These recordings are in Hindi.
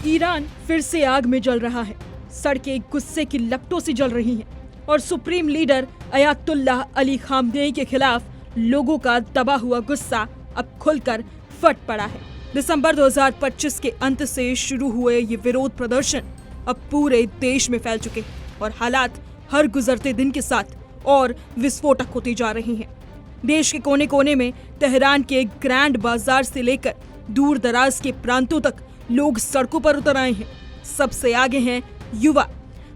कि ईरान फिर से आग में जल रहा है। सड़कें गुस्से की लपटों से जल रही हैं और supreme leader Ayatollah Ali Khamenei के खिलाफ लोगों का दबा हुआ गुस्सा अब खुलकर फट पड़ा है। दिसंबर 2025 के अंत से शुरू हुए ये विरोध प्रदर्शन अब पूरे देश में फैल चुके हैं और हालात हर गुजरते दिन के साथ और विस्फोटक होती जा रही हैं। देश के कोने कोने में तेहरान के ग्रैंड बाजार से लेकर दूर दराज के प्रांतों तक लोग सड़कों पर उतर आए हैं। सबसे आगे हैं युवा,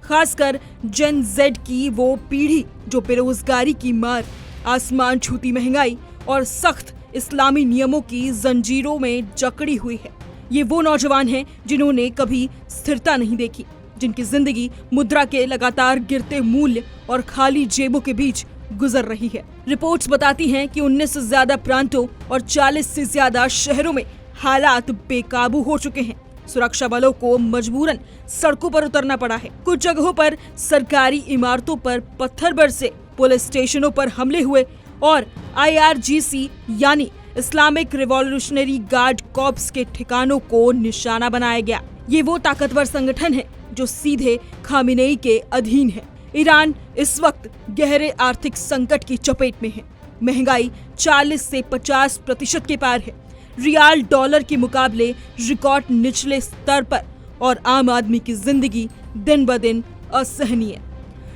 खासकर जेन जेड की वो पीढ़ी जो बेरोजगारी की मार, आसमान छूती महंगाई और सख्त इस्लामी नियमों की जंजीरों में जकड़ी हुई है। ये वो नौजवान हैं जिन्होंने कभी स्थिरता नहीं देखी, जिनकी जिंदगी मुद्रा के लगातार गिरते मूल्य और खाली जेबों के बीच गुजर रही है। रिपोर्ट्स बताती हैं कि 19 से ज्यादा प्रांतों और 40 से ज्यादा शहरों में हालात बेकाबू हो चुके हैं। सुरक्षा बलों को मजबूरन सड़कों पर उतरना पड़ा है। कुछ जगहों पर सरकारी इमारतों पर पत्थर बरसे, पुलिस स्टेशनों पर हमले हुए और IRGC यानी इस्लामिक रिवॉल्यूशनरी गार्ड कॉर्प्स के ठिकानों को निशाना बनाया गया। ये वो ताकतवर संगठन है जो सीधे खामेनेई के अधीन है। ईरान इस वक्त गहरे आर्थिक संकट की चपेट में है। महंगाई 40 से 50% के पार है। रियाल डॉलर के मुकाबले रिकॉर्ड निचले स्तर पर और आम आदमी की जिंदगी दिन ब दिन असहनीय।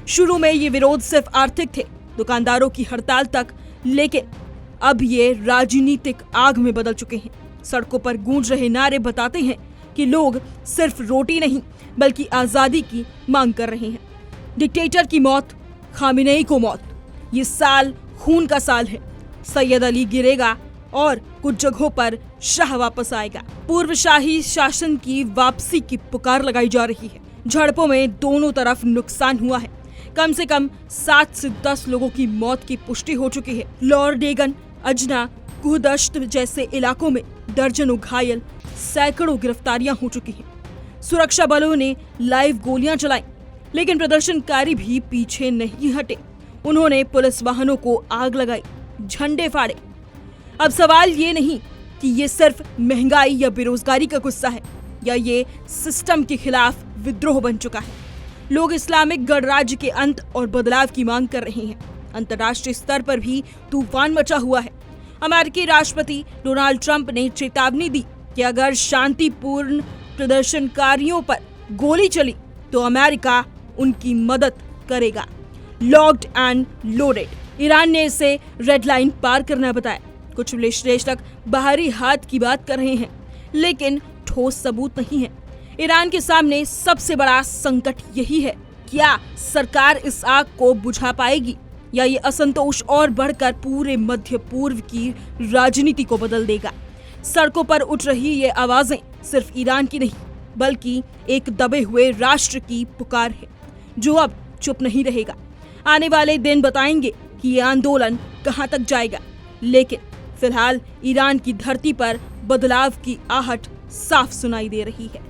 शुरू में ये विरोध सिर्फ आर्थिक थे, दुकानदारों की हड़ताल तक, लेकिन अब ये राजनीतिक आग में बदल चुके हैं। सड़कों पर गूंज रहे नारे बताते हैं कि लोग सिर्फ रोटी नहीं बल्कि आजादी की मांग कर रहे हैं। डिक्टेटर की मौत, खामेनेई को मौत। ये साल खून का साल है। सैयद अली गिरेगा और कुछ जगहों पर शाह वापस आएगा। पूर्व शाही शासन की वापसी की पुकार लगाई जा रही है। झड़पों में दोनों तरफ नुकसान हुआ है। कम से कम 7 से 10 लोगों की मौत की पुष्टि हो चुकी है। लॉर्डेगन, अजना, कुहदश्त जैसे इलाकों में दर्जनों घायल, सैकड़ों गिरफ्तारियां हो चुकी हैं। सुरक्षा बलों ने लाइव गोलियां चलाई, लेकिन प्रदर्शनकारी भी पीछे नहीं हटे। उन्होंने पुलिस वाहनों को आग लगाई, झंडे फाड़े। अब सवाल ये नहीं कि ये सिर्फ महंगाई या बेरोजगारी का गुस्सा है या ये सिस्टम के खिलाफ विद्रोह बन चुका है। लोग इस्लामिक गणराज्य के अंत और बदलाव की मांग कर रहे हैं। अंतर्राष्ट्रीय स्तर पर भी तूफान मचा हुआ है। अमेरिकी राष्ट्रपति डोनाल्ड ट्रंप ने चेतावनी दी कि अगर शांतिपूर्ण प्रदर्शनकारियों पर गोली चली तो अमेरिका उनकी मदद करेगा। Locked and loaded. ईरान ने इसे रेड लाइन पार करना बताया। कुछ विश्लेषक बाहरी हाथ की बात कर रहे हैं, लेकिन ठोस सबूत नहीं है। ईरान के सामने सबसे बड़ा संकट यही है, क्या सरकार इस आग को बुझा पाएगी या ये असंतोष और बढ़कर पूरे मध्य पूर्व की राजनीति को बदल देगा। सड़कों पर उठ रही ये आवाजें सिर्फ ईरान की नहीं बल्कि एक दबे हुए राष्ट्र की पुकार है जो अब चुप नहीं रहेगा। आने वाले दिन बताएंगे कि ये आंदोलन कहां तक जाएगा, लेकिन फिलहाल ईरान की धरती पर बदलाव की आहट साफ सुनाई दे रही है।